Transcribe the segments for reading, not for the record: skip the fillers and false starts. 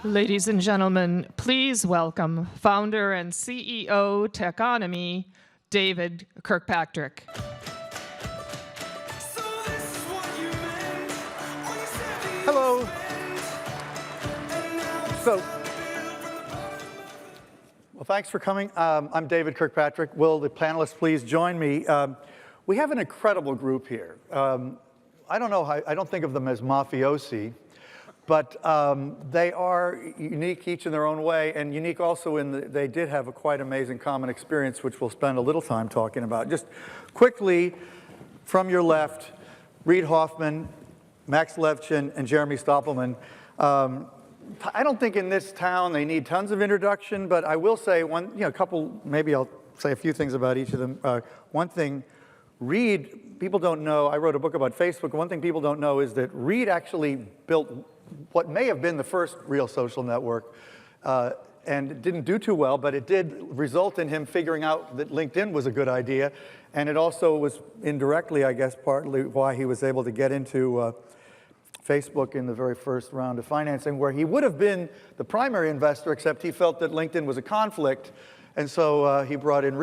Ladies and gentlemen, please welcome founder and CEO Techonomy, David Kirkpatrick. Hello. Well, thanks for coming. I'm David Kirkpatrick. Will the panelists please join me? We have an incredible group here. I don't think of them as mafiosi, but they are unique each in their own way, and unique also in that they did have a quite amazing common experience, which we'll spend a little time talking about. Just quickly, from your left, Reid Hoffman, Max Levchin, and Jeremy Stoppelman. I don't think in this town they need tons of introduction, but I will say maybe I'll say a few things about each of them. One thing, Reid, people don't know, I wrote a book about Facebook. One thing people don't know is that Reid actually built what may have been the first real social network, and it didn't do too well, but it did result in him figuring out that LinkedIn was a good idea, and it also was indirectly, I guess, partly why he was able to get into Facebook in the very first round of financing, where he would have been the primary investor, except he felt that LinkedIn was a conflict, and so he brought in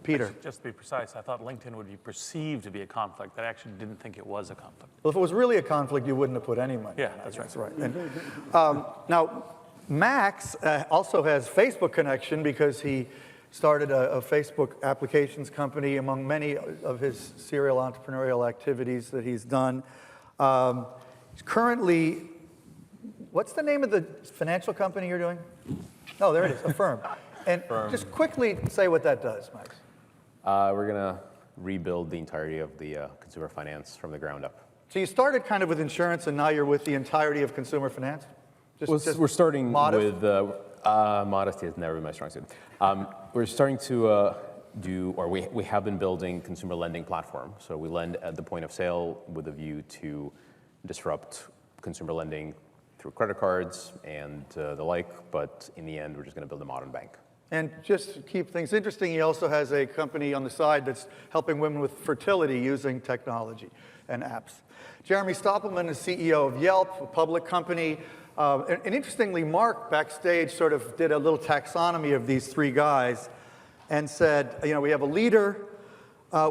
Peter. Just to be precise, I thought LinkedIn would be perceived to be a conflict. I actually didn't think it was a conflict. Well, if it was really a conflict, you wouldn't have put any money. Yeah, that's right. That's right. And, now, Max also has Facebook connection because he started a Facebook applications company among many of his serial entrepreneurial activities that he's done. He's currently, what's the name of the financial company you're doing? Oh, there it is, a firm. And just quickly say what that does, Max. We're going to rebuild the entirety of the consumer finance from the ground up. So you started kind of with insurance, and now you're with the entirety of consumer finance? We're starting modest? with, modesty has never been my strong suit. We're starting to we have been building consumer lending platform. So we lend at the point of sale with a view to disrupt consumer lending through credit cards and the like, but in the end, we're just going to build a modern bank. And just to keep things interesting, he also has a company on the side that's helping women with fertility using technology and apps. Jeremy Stoppelman is CEO of Yelp, a public company. And interestingly, Mark backstage sort of did a little taxonomy of these three guys and said, we have a leader,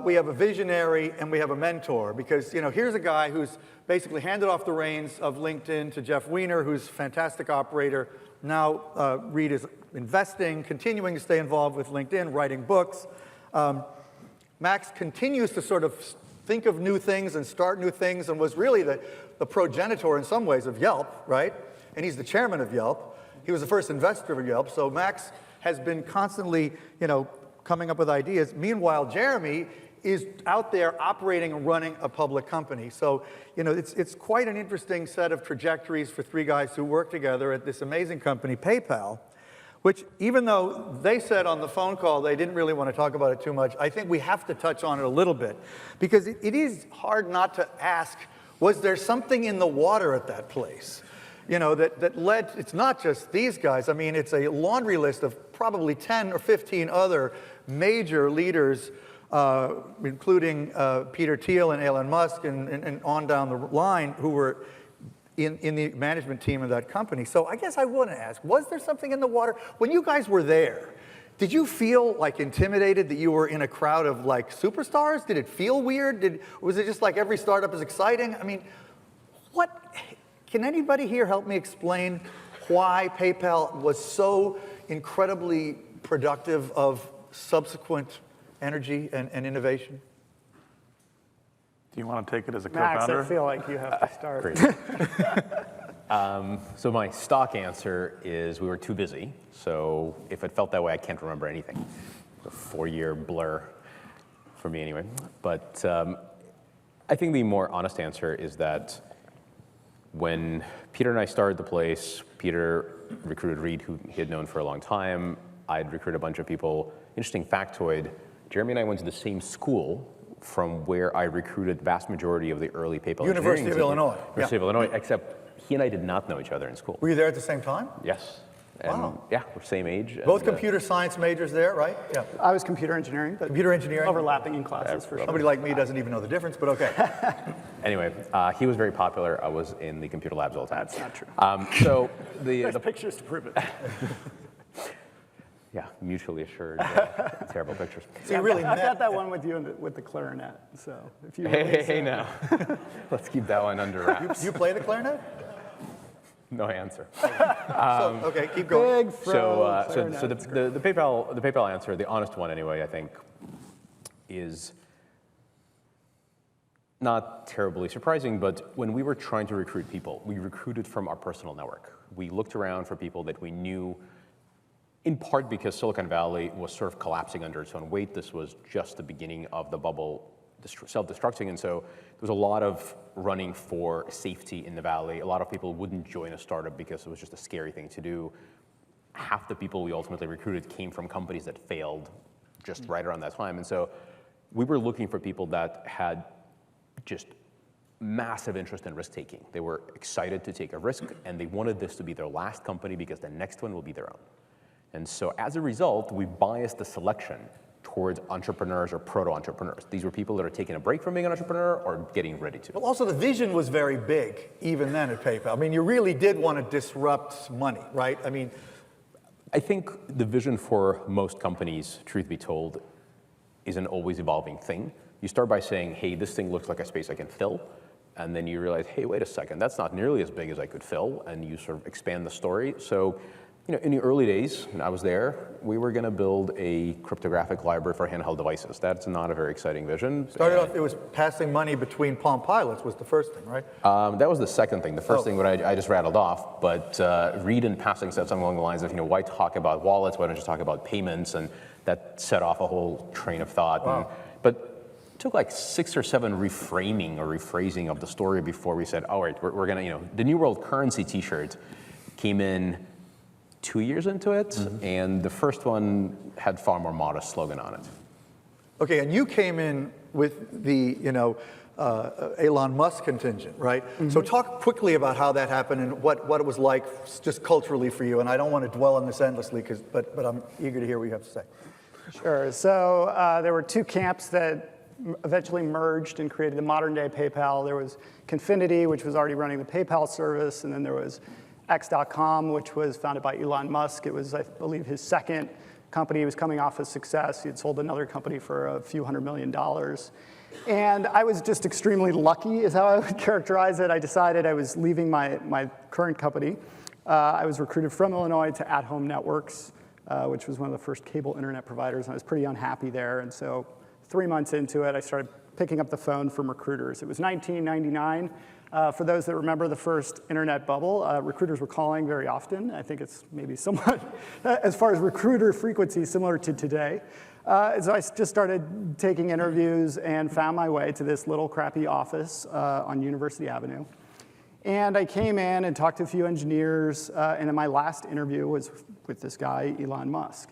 we have a visionary, and we have a mentor. Because here's a guy who's basically handed off the reins of LinkedIn to Jeff Weiner, who's a fantastic operator. Now Reid is investing, continuing to stay involved with LinkedIn, writing books. Max continues to sort of think of new things and start new things, and was really the progenitor in some ways of Yelp, right? And he's the chairman of Yelp. He was the first investor of Yelp. So Max has been constantly, coming up with ideas. Meanwhile, Jeremy is out there operating and running a public company. So, it's quite an interesting set of trajectories for three guys who work together at this amazing company, PayPal, which even though they said on the phone call they didn't really want to talk about it too much, I think we have to touch on it a little bit. Because it is hard not to ask, was there something in the water at that place? That led, it's not just these guys. I mean, it's a laundry list of probably 10 or 15 other major leaders, including Peter Thiel and Elon Musk and on down the line, who were in the management team of that company. So I guess I want to ask, was there something in the water? When you guys were there, did you feel like intimidated that you were in a crowd of like superstars? Did it feel weird? Was it just like every startup is exciting? I mean, can anybody here help me explain why PayPal was so incredibly productive of subsequent energy and innovation? Do you want to take it as a Max, co-founder? I feel like you have to start. Great. So my stock answer is we were too busy. So if it felt that way, I can't remember anything. A 4-year blur for me anyway. But I think the more honest answer is that when Peter and I started the place, Peter recruited Reid, who he had known for a long time. I'd recruited a bunch of people. Interesting factoid, Jeremy and I went to the same school from where I recruited the vast majority of the early PayPal University of Illinois. University of Illinois, except he and I did not know each other in school. Were you there at the same time? Yes. And Wow. yeah, we're same age. Both and, computer science majors there, right? Yeah. I was computer engineering, but Computer engineering. overlapping in classes for sure. Somebody like me doesn't even know the difference, but okay. Anyway, he was very popular. I was in the computer labs all the time. That's not true. So There's pictures to prove it. yeah, mutually assured, terrible pictures. So you really I've met. got that one with you with the clarinet. So if you Hey now, let's keep that one under wraps. You play the clarinet? No answer. So, okay, keep going. big fro clarinet. So the PayPal answer, the honest one anyway, I think, is not terribly surprising. But when we were trying to recruit people, we recruited from our personal network. We looked around for people that we knew, in part because Silicon Valley was sort of collapsing under its own weight. This was just the beginning of the bubble self-destructing, and so there was a lot of running for safety in the Valley. A lot of people wouldn't join a startup because it was just a scary thing to do. Half the people we ultimately recruited came from companies that failed just right around that time, and so we were looking for people that had just massive interest in risk-taking. They were excited to take a risk, and they wanted this to be their last company because the next one will be their own. And so as a result, we biased the selection towards entrepreneurs or proto-entrepreneurs. These were people that are taking a break from being an entrepreneur or getting ready to. Well, also the vision was very big, even then at PayPal. I mean, you really did want to disrupt money, right? I mean, I think the vision for most companies, truth be told, is an always evolving thing. You start by saying, hey, this thing looks like a space I can fill. And then you realize, hey, wait a second, that's not nearly as big as I could fill. And you sort of expand the story. So, in the early days, when I was there, we were going to build a cryptographic library for handheld devices. That's not a very exciting vision. started off, it was passing money between Palm Pilots was the first thing, right? That was the second thing. The first thing what I just rattled off, but Reed in passing said something along the lines of, why talk about wallets? Why don't you talk about payments? And that set off a whole train of thought. Wow. But it took like 6 or 7 reframing or rephrasing of the story before we said, all right, we're going to, the New World Currency t-shirt came in 2 years into it, and the first one had far more modest slogan on it. Okay, and you came in with the, Elon Musk contingent, right? So talk quickly about how that happened and what it was like just culturally for you. And I don't want to dwell on this endlessly, but I'm eager to hear what you have to say. Sure. So there were 2 camps that eventually merged and created the modern-day PayPal. There was Confinity, which was already running the PayPal service, and then there was X.com, which was founded by Elon Musk. It was, I believe, his second company. He was coming off a success. He had sold another company for a few $100 million. And I was just extremely lucky, is how I would characterize it. I decided I was leaving my current company. I was recruited from Illinois to At Home Networks, which was one of the first cable internet providers. And I was pretty unhappy there. And so 3 months into it, I started picking up the phone from recruiters. It was 1999. For those that remember the first internet bubble, recruiters were calling very often. I think it's maybe somewhat, as far as recruiter frequency, similar to today. So I just started taking interviews and found my way to this little crappy office on University Avenue. And I came in and talked to a few engineers, and then my last interview was with this guy, Elon Musk.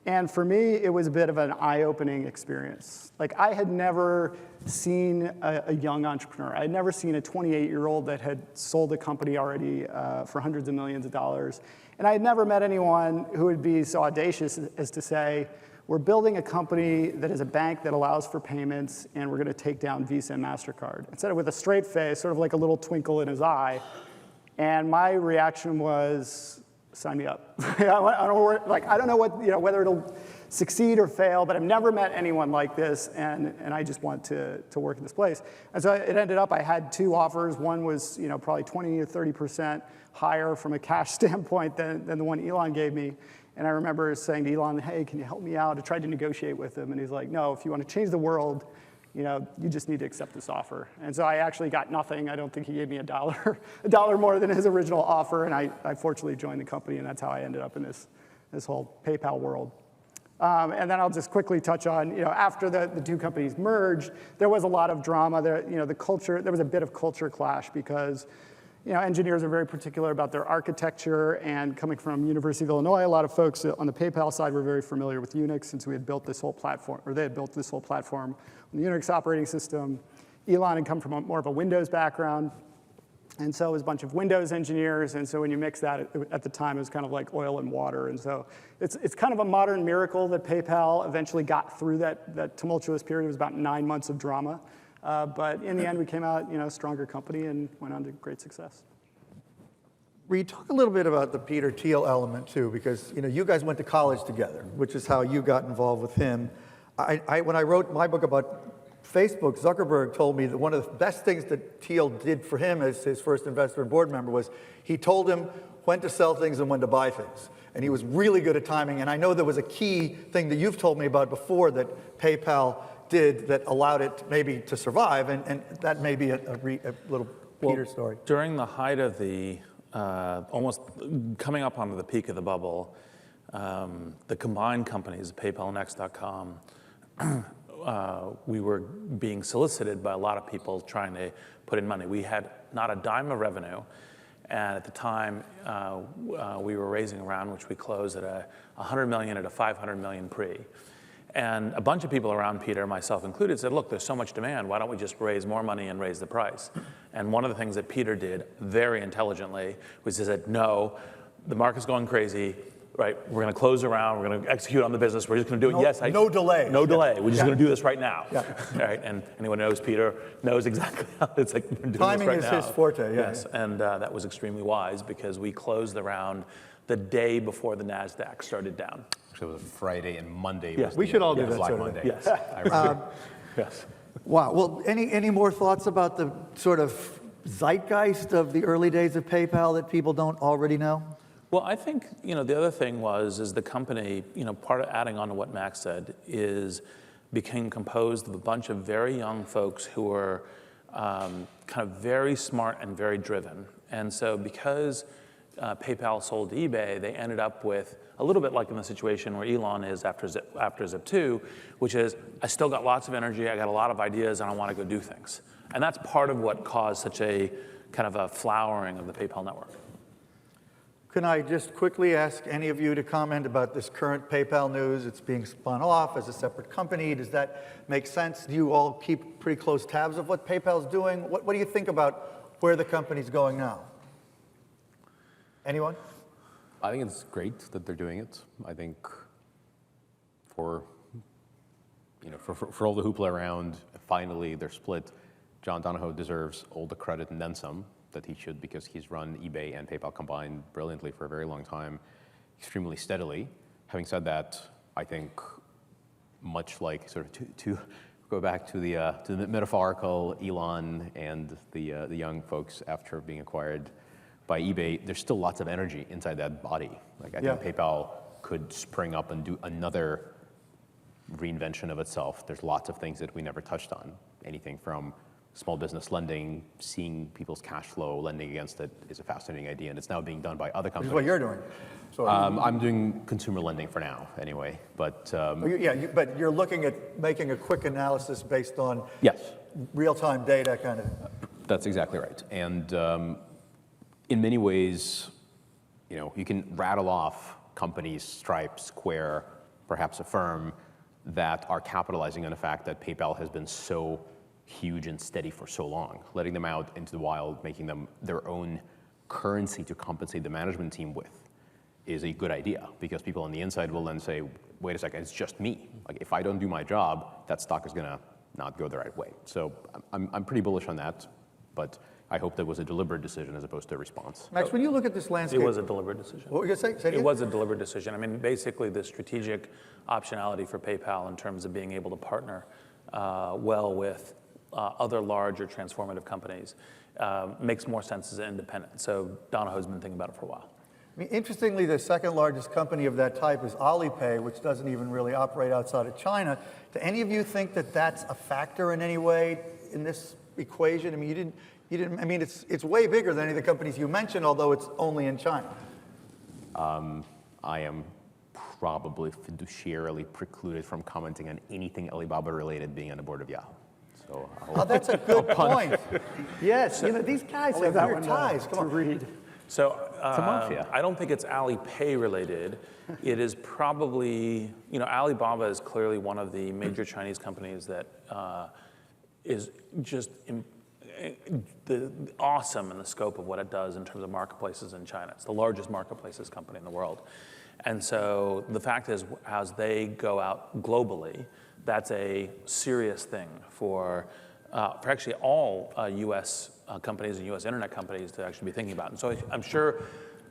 And for me, it was a bit of an eye-opening experience. Like, I had never seen a young entrepreneur. I had never seen a 28-year-old that had sold a company already for hundreds of millions of dollars. And I had never met anyone who would be so audacious as to say, we're building a company that is a bank that allows for payments, and we're going to take down Visa and MasterCard. Instead of with a straight face, sort of like a little twinkle in his eye. And my reaction was, sign me up. I don't know what, whether it'll succeed or fail, but I've never met anyone like this, and I just want to work in this place. And so it ended up, I had 2 offers. One was probably 20 or 30% higher from a cash standpoint than the one Elon gave me. And I remember saying to Elon, hey, can you help me out? I tried to negotiate with him, and he's like, no, if you want to change the world, you just need to accept this offer. And so I actually got nothing. I don't think he gave me $1 more than his original offer, and I fortunately joined the company, and that's how I ended up in this whole PayPal world. And then I'll just quickly touch on, after the 2 companies merged, there was a lot of drama. There was a bit of culture clash because engineers are very particular about their architecture, and coming from University of Illinois, a lot of folks on the PayPal side were very familiar with Unix since we had built this whole platform, or they had built this whole platform on the Unix operating system. Elon had come from more of a Windows background. And so it was a bunch of Windows engineers, and so when you mix that, at the time, it was kind of like oil and water. And so it's kind of a modern miracle that PayPal eventually got through that tumultuous period. It was about 9 months of drama. But in the end, we came out, a stronger company and went on to great success. Reed, talk a little bit about the Peter Thiel element too, because you guys went to college together, which is how you got involved with him. When I wrote my book about Facebook, Zuckerberg told me that one of the best things that Thiel did for him as his first investor and board member was he told him when to sell things and when to buy things. And he was really good at timing. And I know there was a key thing that you've told me about before that PayPal did that allowed it maybe to survive, and that may be a little Peter story. During the height of the, almost coming up onto the peak of the bubble, the combined companies, PayPal and X.com, we were being solicited by a lot of people trying to put in money. We had not a dime of revenue, and at the time, we were raising a round, which we closed at $100 million at a $500 million pre. And a bunch of people around Peter, myself included, said, look, there's so much demand, why don't we just raise more money and raise the price? And one of the things that Peter did very intelligently was he said, no, the market's going crazy, right? We're going to close around, we're going to execute on the business, we're just going to do it. No delay. No delay, we're just going to do this right now. Yeah. Right? And anyone who knows Peter knows exactly how it's like, we're doing Timing this right now. is his forte, yeah. Yes, and that was extremely wise because we closed the round the day before the NASDAQ started down. It was a Friday and Monday. Yes. Was We should all do was that Black sort of Monday. thing. Yes. I remember. Yes. Wow. Well, any more thoughts about the sort of zeitgeist of the early days of PayPal that people don't already know? Well, I think, the other thing is the company, part of adding on to what Max said, became composed of a bunch of very young folks who were kind of very smart and very driven. And so because PayPal sold to eBay, they ended up with a little bit like in the situation where Elon is after Zip2, which is, I still got lots of energy, I got a lot of ideas, and I want to go do things. And that's part of what caused such a kind of a flowering of the PayPal network. Can I just quickly ask any of you to comment about this current PayPal news? It's being spun off as a separate company. Does that make sense? Do you all keep pretty close tabs of what PayPal's doing? What do you think about where the company's going now? Anyone? I think it's great that they're doing it. I think for all the hoopla around, finally they're split. John Donahoe deserves all the credit and then some that he should, because he's run eBay and PayPal combined brilliantly for a very long time, extremely steadily. Having said that, I think much like sort of to go back to the metaphorical Elon and the young folks after being acquired by eBay, there's still lots of energy inside that body. Like I think PayPal could spring up and do another reinvention of itself. There's lots of things that we never touched on. Anything from small business lending, seeing people's cash flow, lending against it is a fascinating idea, and it's now being done by other companies. Which is what you're doing. So I'm doing consumer lending for now, anyway. But but you're looking at making a quick analysis based on yes, real-time data, kind of. that's exactly right. And in many ways, you can rattle off companies, Stripe, Square, perhaps Affirm, that are capitalizing on the fact that PayPal has been so huge and steady for so long. Letting them out into the wild, making them their own currency to compensate the management team with is a good idea, because people on the inside will then say, wait a second, it's just me. Like if I don't do my job, that stock is gonna not go the right way. So I'm pretty bullish on that, but I hope that was a deliberate decision as opposed to a response. Max, when you look at this landscape... It was a deliberate decision. What were you going to say? It was a deliberate decision. I mean, basically the strategic optionality for PayPal in terms of being able to partner well with other large or transformative companies makes more sense as an independent. So Donahoe's been thinking about it for a while. I mean, interestingly, the second largest company of that type is Alipay, which doesn't even really operate outside of China. Do any of you think that that's a factor in any way in this equation? I mean, you didn't. I mean, it's way bigger than any of the companies you mentioned, although it's only in China. I am probably fiduciarily precluded from commenting on anything Alibaba related being on the board of Yahoo. So that's a good point. Yes, these guys have weird ties. Come on. Read. So Mafia. I don't think it's Alipay related. It is probably, Alibaba is clearly one of the major Chinese companies that is just awesome in the scope of what it does in terms of marketplaces in China. It's the largest marketplaces company in the world. And so the fact is, as they go out globally, that's a serious thing for actually all U.S. Companies and U.S. internet companies to actually be thinking about. And so I'm sure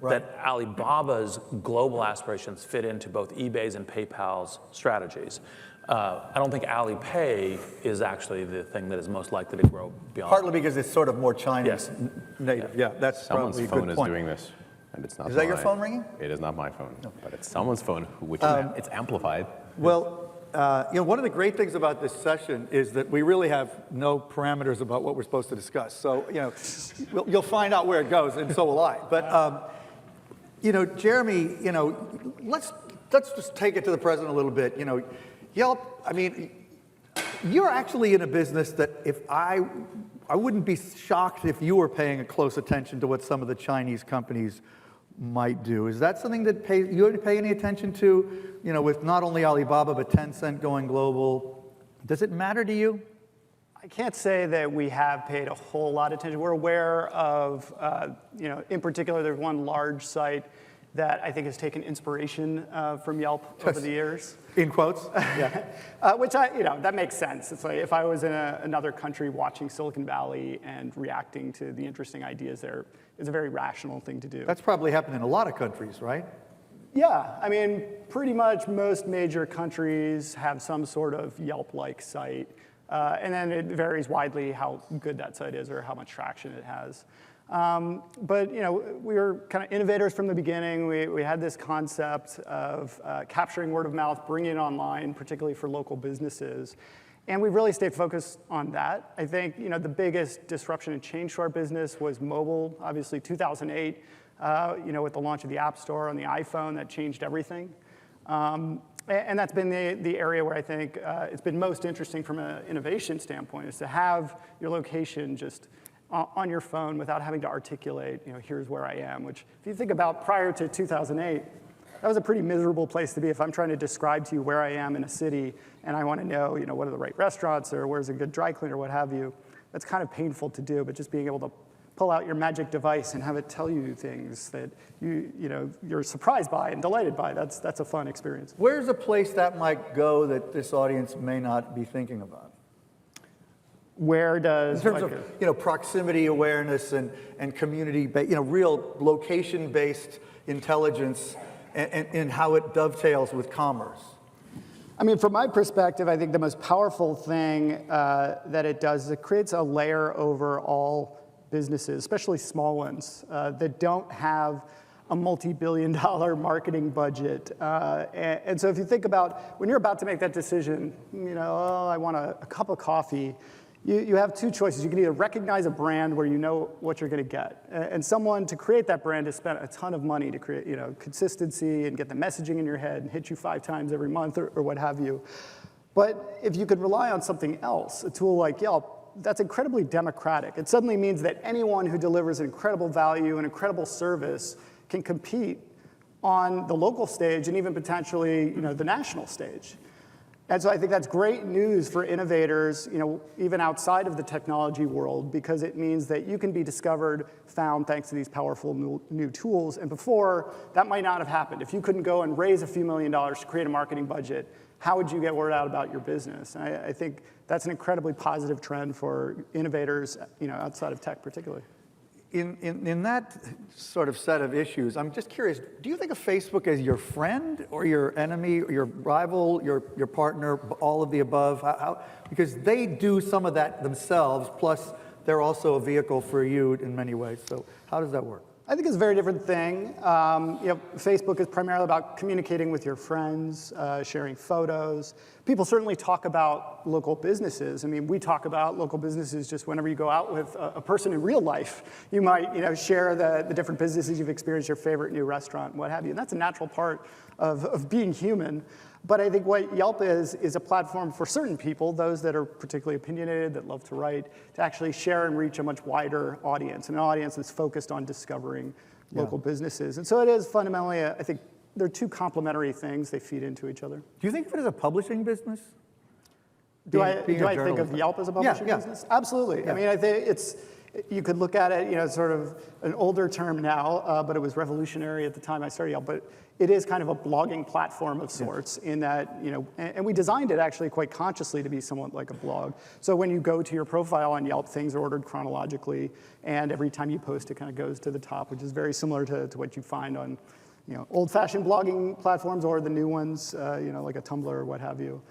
that Alibaba's global aspirations fit into both eBay's and PayPal's strategies. I don't think Alipay is actually the thing that is most likely to grow beyond. Partly because it's sort of more Chinese native. Yeah, that's Someone's probably a phone good is point. doing this, and it's not Is that your mine. phone ringing? It is not my phone, but it's someone's phone, which it's amplified. Well, one of the great things about this session is that we really have no parameters about what we're supposed to discuss. So, you'll find out where it goes, and so will I. But, Jeremy, let's just take it to the present a little bit. Yelp, I mean, you're actually in a business that I wouldn't be shocked if you were paying a close attention to what some of the Chinese companies might do. Is that something that you pay any attention to, with not only Alibaba, but Tencent going global? Does it matter to you? I can't say that we have paid a whole lot of attention. We're aware of, in particular, there's one large site that I think has taken inspiration from Yelp over the years. In quotes? Yeah. Which that makes sense. It's like if I was in another country watching Silicon Valley and reacting to the interesting ideas there, it's a very rational thing to do. That's probably happened in a lot of countries, right? Yeah, I mean, pretty much most major countries have some sort of Yelp-like site. And then it varies widely how good that site is or how much traction it has. But we were kind of innovators from the beginning. We had this concept of capturing word of mouth, bringing it online, particularly for local businesses. And we really stayed focused on that. I think the biggest disruption and change to our business was mobile. Obviously, 2008, with the launch of the App Store on the iPhone, that changed everything. And that's been the area where I think it's been most interesting from an innovation standpoint, is to have your location just on your phone without having to articulate, here's where I am, which if you think about prior to 2008, that was a pretty miserable place to be. If I'm trying to describe to you where I am in a city and I want to know, what are the right restaurants or where's a good dry cleaner, what have you, that's kind of painful to do, but just being able to pull out your magic device and have it tell you things that you're surprised by and delighted by, that's a fun experience. Where's a place that might go that this audience may not be thinking about? Where does... In terms of, proximity awareness and community, real location-based intelligence and how it dovetails with commerce. I mean, from my perspective, I think the most powerful thing that it does is it creates a layer over all businesses, especially small ones, that don't have a multi-billion-dollar marketing budget. And so if you think about when you're about to make that decision, I want a cup of coffee, you have two choices. You can either recognize a brand where you know what you're going to get, and someone to create that brand has spent a ton of money to create consistency and get the messaging in your head and hit you 5 times every month or what have you. But if you could rely on something else, a tool like Yelp, that's incredibly democratic. It suddenly means that anyone who delivers incredible value and incredible service can compete on the local stage and even potentially the national stage. And so I think that's great news for innovators, even outside of the technology world, because it means that you can be discovered, found thanks to these powerful new tools. And before, that might not have happened. If you couldn't go and raise a few $1 million to create a marketing budget, how would you get word out about your business? And I think that's an incredibly positive trend for innovators, outside of tech particularly. In that sort of set of issues, I'm just curious, do you think of Facebook as your friend or your enemy or your rival, your partner, all of the above? Because they do some of that themselves, plus they're also a vehicle for you in many ways. So how does that work? I think it's a very different thing. Facebook is primarily about communicating with your friends, sharing photos. People certainly talk about local businesses. I mean, we talk about local businesses just whenever you go out with a person in real life. You might, share the different businesses you've experienced, your favorite new restaurant, what have you. And that's a natural part of being human. But I think what Yelp is a platform for certain people, those that are particularly opinionated, that love to write, to actually share and reach a much wider audience, an audience that's focused on discovering local businesses. And so it is fundamentally, I think, they're two complementary things. They feed into each other. Do you think of it as a publishing business? Do I being a think journalist. of Yelp as a publishing Yeah. business? Absolutely. Yeah. I mean, I think you could look at it, sort of an older term now, but it was revolutionary at the time I started Yelp. But it is kind of a blogging platform of sorts in that, and we designed it actually quite consciously to be somewhat like a blog. So when you go to your profile on Yelp, things are ordered chronologically, and every time you post, it kind of goes to the top, which is very similar to what you find on, old-fashioned blogging platforms or the new ones, like a Tumblr or what have you.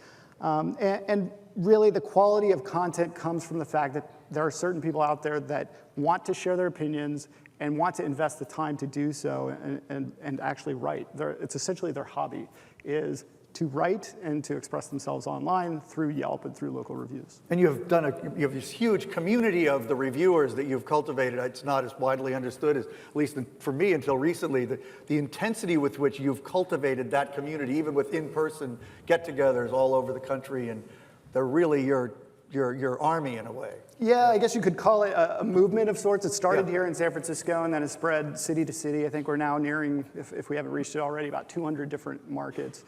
And really, the quality of content comes from the fact that there are certain people out there that want to share their opinions and want to invest the time to do so and actually write. It's essentially their hobby, is to write and to express themselves online through Yelp and through local reviews. And you have this huge community of the reviewers that you've cultivated. It's not as widely understood, as, at least for me until recently, the intensity with which you've cultivated that community, even with in-person get-togethers all over the country, and they're really your army in a way. Yeah, I guess you could call it a movement of sorts. It started here in San Francisco and then it spread city to city. I think we're now nearing, if we haven't reached it already, about 200 different markets.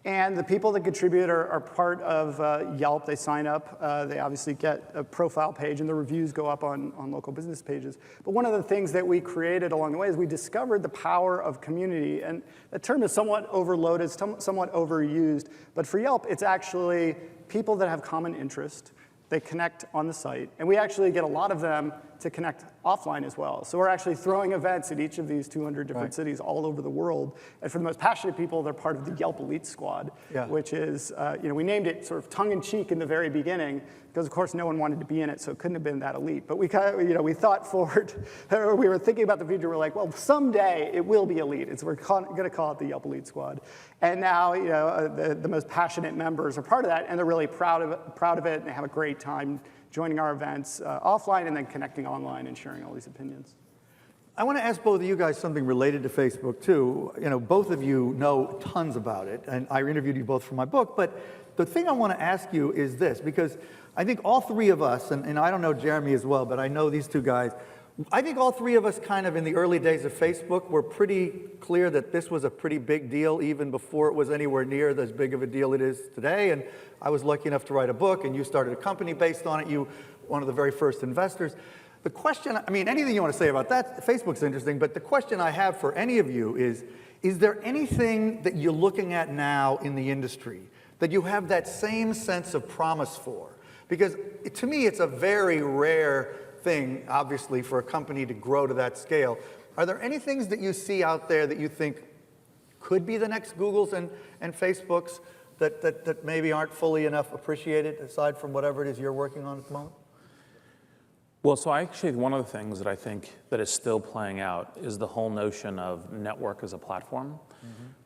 And the people that contribute are part of Yelp. They sign up. They obviously get a profile page, and the reviews go up on local business pages. But one of the things that we created along the way is we discovered the power of community. And the term is somewhat overloaded, somewhat overused. But for Yelp, it's actually people that have common interest. They connect on the site. And we actually get a lot of them to connect offline as well. So we're actually throwing events at each of these 200 different cities all over the world. And for the most passionate people, they're part of the Yelp Elite Squad, which is, we named it sort of tongue-in-cheek in the very beginning, because of course no one wanted to be in it, so it couldn't have been that elite. But we we thought forward, we were thinking about the future, we're like, well, someday it will be elite. We're gonna call it the Yelp Elite Squad. And now, the most passionate members are part of that, and they're really proud of it, and they have a great time joining our events offline and then connecting online and sharing all these opinions. I want to ask both of you guys something related to Facebook too. Both of you know tons about it, and I interviewed you both for my book, but the thing I want to ask you is this, because I think all three of us, and I don't know Jeremy as well, but I know these two guys, I think all three of us kind of in the early days of Facebook were pretty clear that this was a pretty big deal even before it was anywhere near as big of a deal it is today. And I was lucky enough to write a book, and you started a company based on it. You, one of the very first investors. The question, I mean, anything you want to say about that, Facebook's interesting, but the question I have for any of you is there anything that you're looking at now in the industry that you have that same sense of promise for? Because to me, it's a very rare thing, obviously, for a company to grow to that scale. Are there any things that you see out there that you think could be the next Googles and Facebooks that maybe aren't fully enough appreciated, aside from whatever it is you're working on at the moment? Well, so actually one of the things that I think that is still playing out is the whole notion of network as a platform.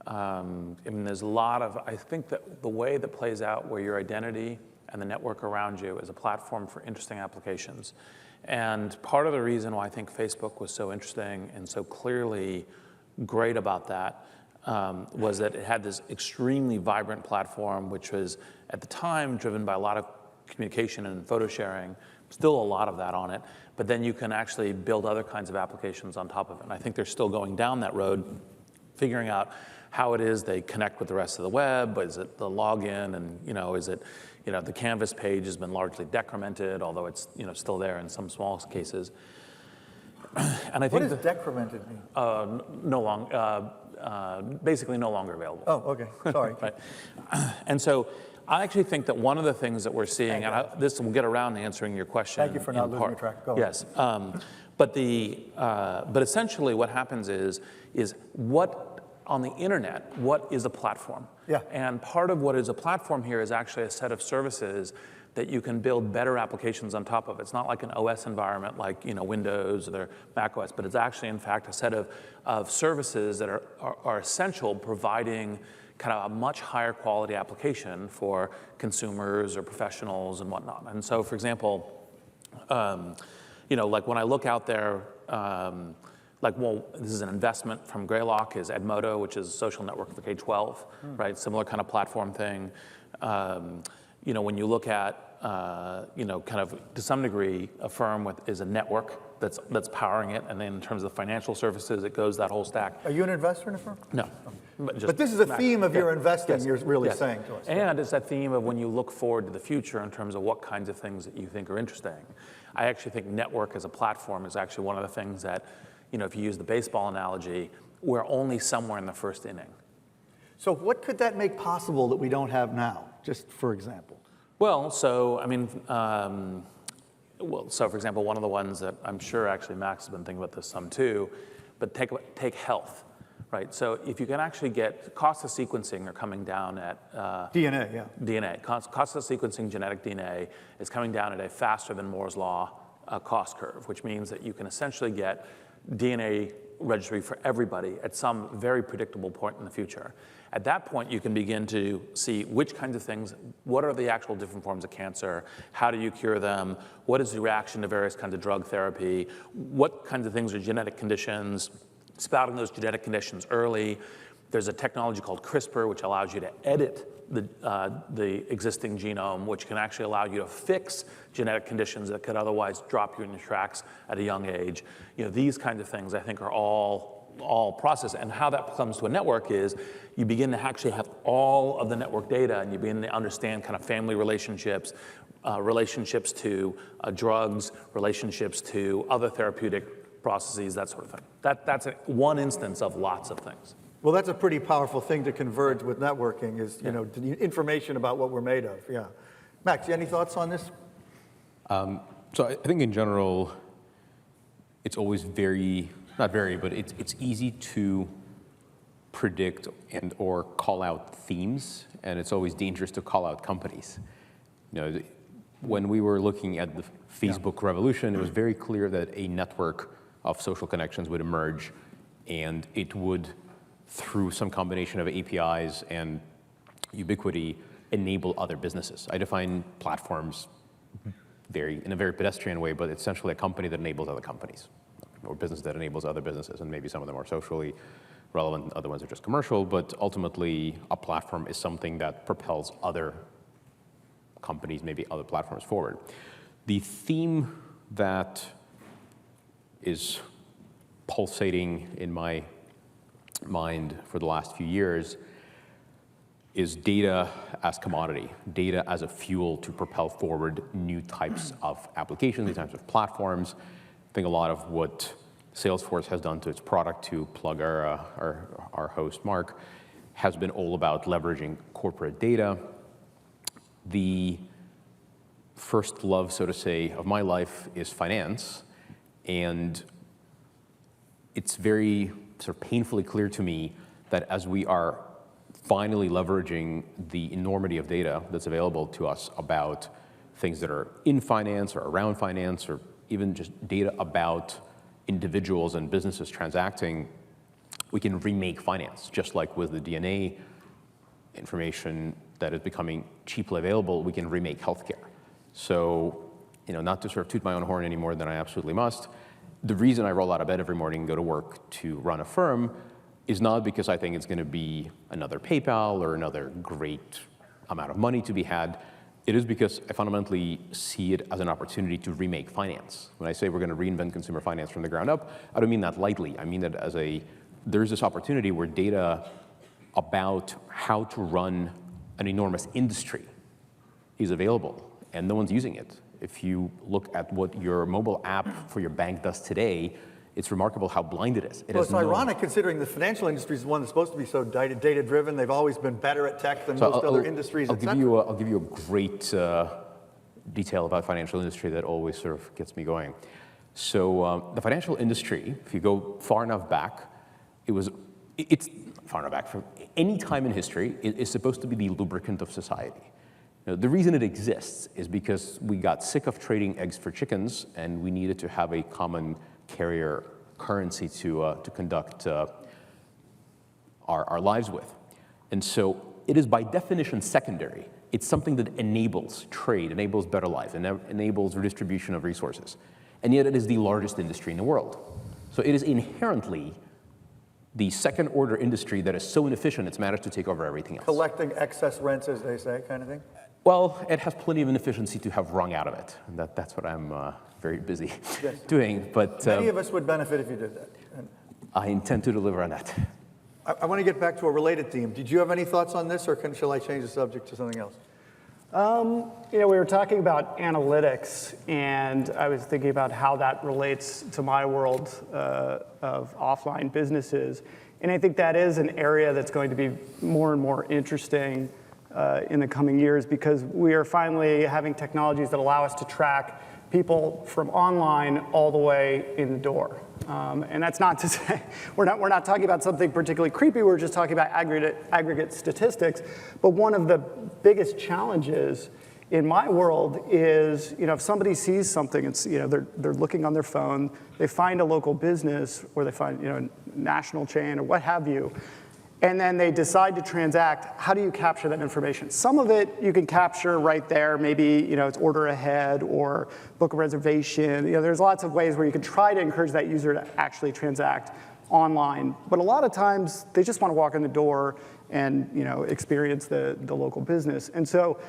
I mean, there's a lot of, I think that the way that plays out where your identity and the network around you is a platform for interesting applications. And part of the reason why I think Facebook was so interesting and so clearly great about that was that it had this extremely vibrant platform, which was at the time driven by a lot of communication and photo sharing, still a lot of that on it, but then you can actually build other kinds of applications on top of it. And I think they're still going down that road, figuring out how it is they connect with the rest of the web. Is it the login, and is it, the Canvas page has been largely decremented, although it's still there in some small cases. And I think what does decremented mean? Basically no longer available. Oh, okay, sorry. Right. And so I actually think that one of the things that we're seeing, and this will get around to answering your question. Thank you for not losing your track. Go ahead. Yes, but essentially what happens is what on the internet, what is a platform? Yeah. And part of what is a platform here is actually a set of services that you can build better applications on top of. It's not like an OS environment like Windows or Mac OS, but it's actually, in fact, a set of services that are essential, providing kind of a much higher quality application for consumers or professionals and whatnot. And so, for example, like when I look out there, this is an investment from Greylock, is Edmodo, which is a social network for K-12, right? Similar kind of platform thing. When you look at, kind of to some degree, Affirm is a network, that's powering it. And then in terms of financial services, it goes that whole stack. Are you an investor in a firm? No. But this is a theme of your investing, you're really saying to us. And it's that theme of when you look forward to the future in terms of what kinds of things that you think are interesting. I actually think network as a platform is actually one of the things that, if you use the baseball analogy, we're only somewhere in the first inning. So what could that make possible that we don't have now, just for example? Well, so, for example, one of the ones that I'm sure actually Max has been thinking about this some too, but take health, right? So if you can actually get cost of sequencing are coming down at DNA, yeah. DNA. Cost of sequencing genetic DNA is coming down at a faster than Moore's law cost curve, which means that you can essentially get DNA registry for everybody at some very predictable point in the future. At that point, you can begin to see which kinds of things, what are the actual different forms of cancer, how do you cure them, what is the reaction to various kinds of drug therapy, what kinds of things are genetic conditions, spotting those genetic conditions early. There's a technology called CRISPR, which allows you to edit the existing genome, which can actually allow you to fix genetic conditions that could otherwise drop you in your tracks at a young age. These kinds of things I think are all processed. And how that comes to a network is you begin to actually have all of the network data, and you begin to understand kind of family relationships, relationships to drugs, relationships to other therapeutic processes, that sort of thing. That's one instance of lots of things. Well, that's a pretty powerful thing to converge with networking is, the information about what we're made of, yeah. Max, you any thoughts on this? So I think in general, it's always but it's easy to predict and or call out themes, and it's always dangerous to call out companies. When we were looking at the Facebook revolution, it was very clear that a network of social connections would emerge, and it would, through some combination of APIs and ubiquity, enable other businesses. I define platforms in a very pedestrian way, but essentially a company that enables other companies, or business that enables other businesses, and maybe some of them are socially relevant, and other ones are just commercial, but ultimately a platform is something that propels other companies, maybe other platforms forward. The theme that is pulsating in my mind for the last few years is data as commodity, data as a fuel to propel forward new types of applications, new types of platforms. I think a lot of what Salesforce has done to its product, to plug our host, Mark, has been all about leveraging corporate data. The first love, so to say, of my life is finance, and it's very sort of painfully clear to me that as we are finally leveraging the enormity of data that's available to us about things that are in finance or around finance, or even just data about individuals and businesses transacting, we can remake finance. Just like with the DNA information that is becoming cheaply available, we can remake healthcare. So, not to sort of toot my own horn any more than I absolutely must, the reason I roll out of bed every morning and go to work to run a firm is not because I think it's going to be another PayPal or another great amount of money to be had. It is because I fundamentally see it as an opportunity to remake finance. When I say we're going to reinvent consumer finance from the ground up, I don't mean that lightly. I mean that as there's this opportunity where data about how to run an enormous industry is available, and no one's using it. If you look at what your mobile app for your bank does today, it's remarkable how blind it is. It's ironic considering the financial industry is one that's supposed to be so data-driven. They've always been better at tech than most other industries, et cetera. I'll give you a great detail about financial industry that always sort of gets me going. So the financial industry, if you go far enough back, it's far enough back from any time in history, is supposed to be the lubricant of society. The reason it exists is because we got sick of trading eggs for chickens, and we needed to have a common carrier currency to conduct our lives with. And so it is by definition secondary. It's something that enables trade, enables better life, and enables redistribution of resources. And yet it is the largest industry in the world. So it is inherently the second order industry that is so inefficient it's managed to take over everything else. Collecting excess rents, as they say, kind of thing? Well, it has plenty of inefficiency to have wrung out of it. And that's what I'm very busy doing. But Many of us would benefit if you did that. And I intend to deliver on that. I want to get back to a related theme. Did you have any thoughts on this, or shall I change the subject to something else? We were talking about analytics, and I was thinking about how that relates to my world of offline businesses. And I think that is an area that's going to be more and more interesting in the coming years, because we are finally having technologies that allow us to track people from online all the way in the door. And that's not to say, we're not talking about something particularly creepy, we're just talking about aggregate statistics. But one of the biggest challenges in my world is, if somebody sees something, it's, they're looking on their phone, they find a local business, or they find, a national chain or what have you, and then they decide to transact. How do you capture that information? Some of it you can capture right there. Maybe it's order ahead or book a reservation. There's lots of ways where you can try to encourage that user to actually transact online. But a lot of times they just want to walk in the door and experience the local business. And so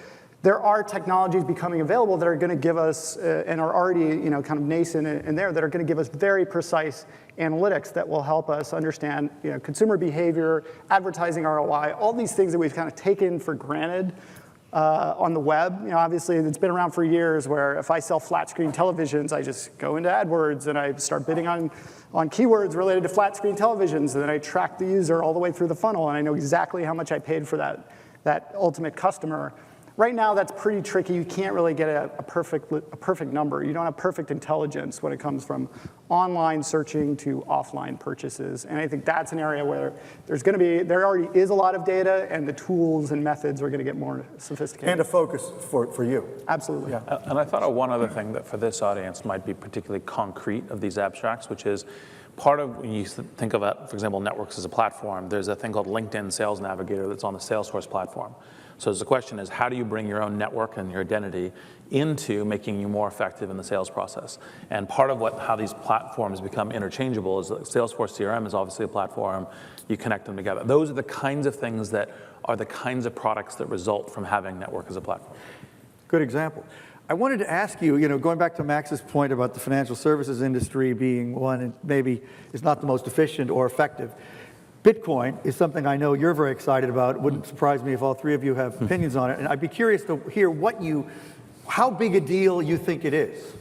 there are technologies becoming available that are going to give us, and are already kind of nascent in there, that are going to give us very precise analytics that will help us understand consumer behavior, advertising ROI, all these things that we've kind of taken for granted on the web. Obviously, it's been around for years, where if I sell flat screen televisions, I just go into AdWords and I start bidding on keywords related to flat screen televisions, and then I track the user all the way through the funnel, and I know exactly how much I paid for that ultimate customer. Right now, that's pretty tricky. You can't really get a perfect number. You don't have perfect intelligence when it comes from online searching to offline purchases. And I think that's an area where there already is a lot of data, and the tools and methods are going to get more sophisticated. And a focus for you. Absolutely. Yeah. And I thought of one other thing that for this audience might be particularly concrete of these abstracts, which is part of when you think of, for example, networks as a platform, there's a thing called LinkedIn Sales Navigator that's on the Salesforce platform. So the question is, how do you bring your own network and your identity into making you more effective in the sales process? And part of how these platforms become interchangeable is that Salesforce CRM is obviously a platform. You connect them together. Those are the kinds of things that are the kinds of products that result from having network as a platform. Good example. I wanted to ask you, going back to Max's point about the financial services industry being one and maybe is not the most efficient or effective. Bitcoin is something I know you're very excited about. It wouldn't surprise me if all three of you have opinions on it. And I'd be curious to hear how big a deal you think it is.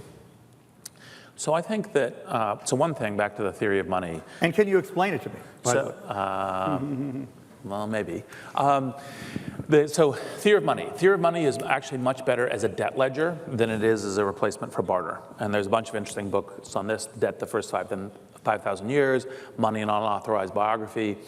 So I think that, so one thing, back to the theory of money. And can you explain it to me? Well, maybe. So theory of money. Theory of money is actually much better as a debt ledger than it is as a replacement for barter. And there's a bunch of interesting books on this: Debt the First 5,000 Years, Money and Unauthorized Biography.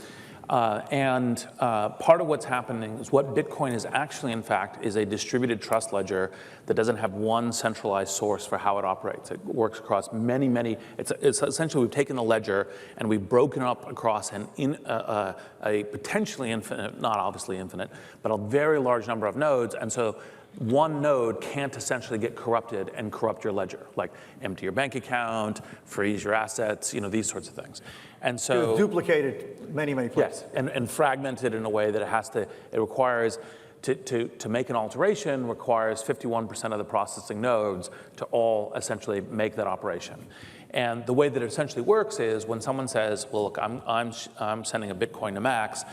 And part of what's happening is what Bitcoin is actually, in fact, is a distributed trust ledger that doesn't have one centralized source for how it operates. It works across many, it's essentially we've taken the ledger and we've broken it up across a potentially infinite, not obviously infinite, but a very large number of nodes. And so one node can't essentially get corrupted and corrupt your ledger, like empty your bank account, freeze your assets, these sorts of things. And so It's duplicated many places. Yes, and fragmented in a way that it requires to make an alteration requires 51% of the processing nodes to all essentially make that operation. And the way that it essentially works is when someone says, well, look, I'm sending a Bitcoin to Max,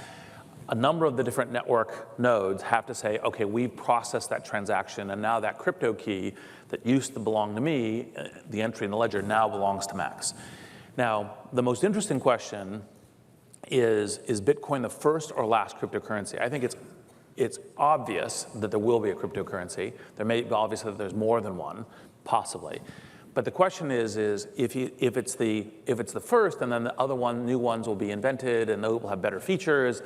a number of the different network nodes have to say, okay, we've processed that transaction, and now that crypto key that used to belong to me, the entry in the ledger, now belongs to Max. Now, the most interesting question is Bitcoin the first or last cryptocurrency? I think it's obvious that there will be a cryptocurrency. There may be obvious that there's more than one, possibly. But the question is if it's the first, and then the other new ones will be invented, and those will have better features,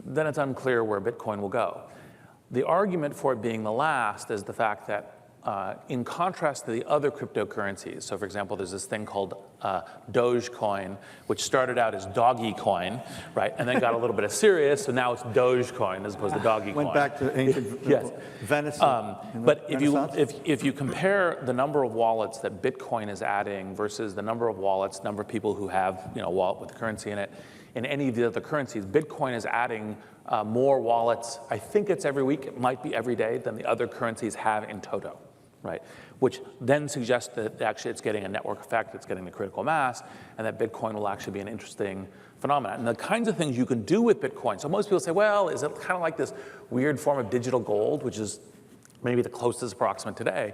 then it's unclear where Bitcoin will go. The argument for it being the last is the fact that in contrast to the other cryptocurrencies, so for example, there's this thing called Dogecoin, which started out as Doggy Coin, right, and then got a little bit of serious, so now it's Dogecoin as opposed to Doggy Coin. Went back to ancient Yes. Venice. But if you compare the number of wallets that Bitcoin is adding versus the number of wallets, number of people who have a wallet with currency in it, in any of the other currencies, Bitcoin is adding more wallets. I think it's every week, it might be every day, than the other currencies have in toto, right? Which then suggests that actually it's getting a network effect, it's getting the critical mass, and that Bitcoin will actually be an interesting phenomenon. And the kinds of things you can do with Bitcoin. So most people say, well, is it kind of like this weird form of digital gold, which is maybe the closest approximate today?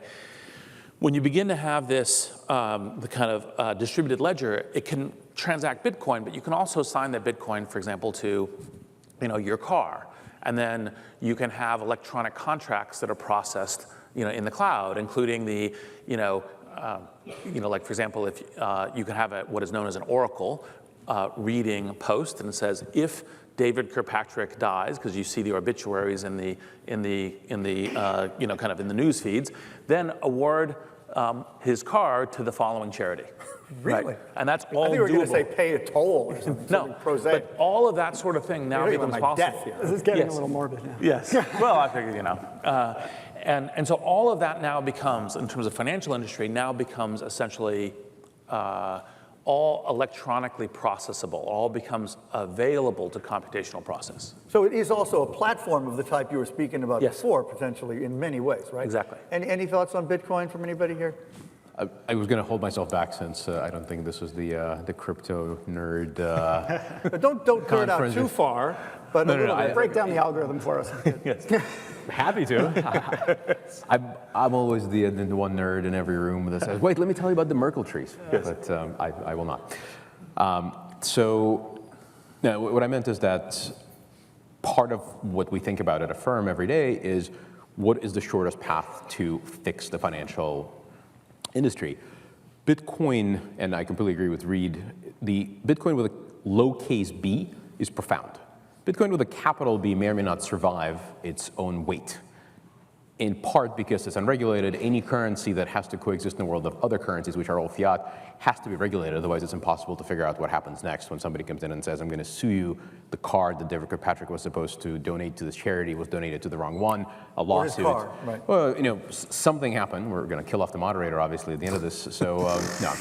When you begin to have this, the kind of distributed ledger, it can transact Bitcoin, but you can also assign that Bitcoin, for example, to your car. And then you can have electronic contracts that are processed in the cloud, including the, like for example, if you can have what is known as an oracle reading post, and it says if David Kirkpatrick dies, because you see the obituaries in the kind of in the news feeds, then award his car to the following charity. Really? Right? And that's all I think we were going doable. to say pay a toll or something. No, something prosaic. but all of that sort of thing now You're becomes talking about my possible. death here. This is getting Yes. a little morbid now. Yes. Well, I figured, and so all of that now becomes, in terms of financial industry, now becomes essentially all electronically processable, all becomes available to computational process. So it is also a platform of the type you were speaking about Yes. before, potentially, in many ways, right? Exactly. Any thoughts on Bitcoin from anybody here? I was going to hold myself back since I don't think this was the crypto nerd. But don't nerd out Conference. too far, but a little bit. Break down the algorithm for us. Happy to. I'm always the one nerd in every room that says, wait, let me tell you about the Merkle trees. Yes. But I will not. No, what I meant is that part of what we think about at a firm every day is what is the shortest path to fix the financial industry. Bitcoin, and I completely agree with Reed, the Bitcoin with a lowercase b is profound. Bitcoin with a capital B may or may not survive its own weight, in part because it's unregulated. Any currency that has to coexist in the world of other currencies, which are all fiat, has to be regulated. Otherwise, it's impossible to figure out what happens next when somebody comes in and says, I'm going to sue you. The card that David Kirkpatrick was supposed to donate to this charity was donated to the wrong one. A lawsuit. Or his car, right. Well, something happened. We're going to kill off the moderator, obviously, at the end of this. So, no.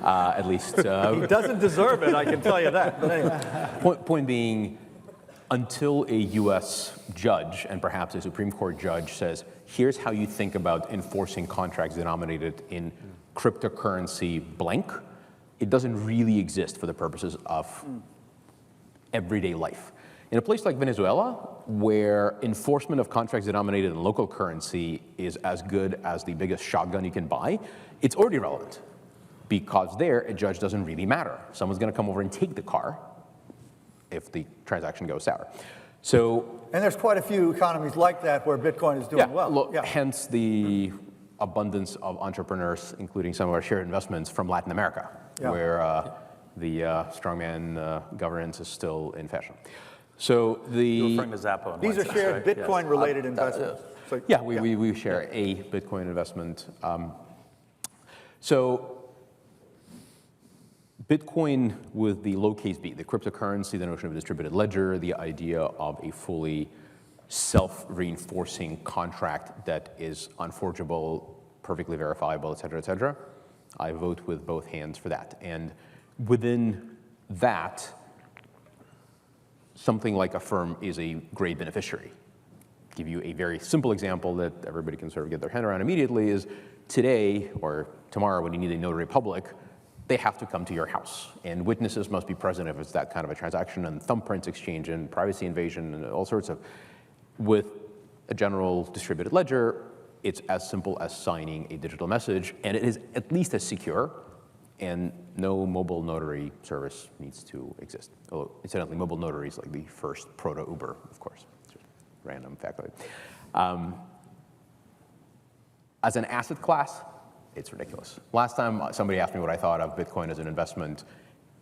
At least. He doesn't deserve it, I can tell you that. But anyway. Point being, until a U.S. judge, and perhaps a Supreme Court judge, says, here's how you think about enforcing contracts denominated in cryptocurrency blank, it doesn't really exist for the purposes of everyday life. In a place like Venezuela, where enforcement of contracts denominated in local currency is as good as the biggest shotgun you can buy, it's already relevant. Because there, a judge doesn't really matter. Someone's going to come over and take the car if the transaction goes sour. And there's quite a few economies like that where Bitcoin is doing well. Hence the abundance of entrepreneurs, including some of our shared investments from Latin America, where the strongman governance is still in fashion. So You're referring to Zappo. These are shared Bitcoin-related investments. So, we share a Bitcoin investment. So Bitcoin with the lowercase b, the cryptocurrency, the notion of a distributed ledger, the idea of a fully self-reinforcing contract that is unforgeable, perfectly verifiable, et cetera, I vote with both hands for that. And within that, something like a firm is a great beneficiary. Give you a very simple example that everybody can sort of get their hand around immediately is today or tomorrow when you need a notary public, they have to come to your house. And witnesses must be present if it's that kind of a transaction, and thumbprints exchange and privacy invasion and all sorts of. With a general distributed ledger, it's as simple as signing a digital message, and it is at least as secure, and no mobile notary service needs to exist. Although, incidentally, mobile notary is like the first proto-Uber, of course. It's just random factoid. As an asset class, it's ridiculous. Last time somebody asked me what I thought of Bitcoin as an investment,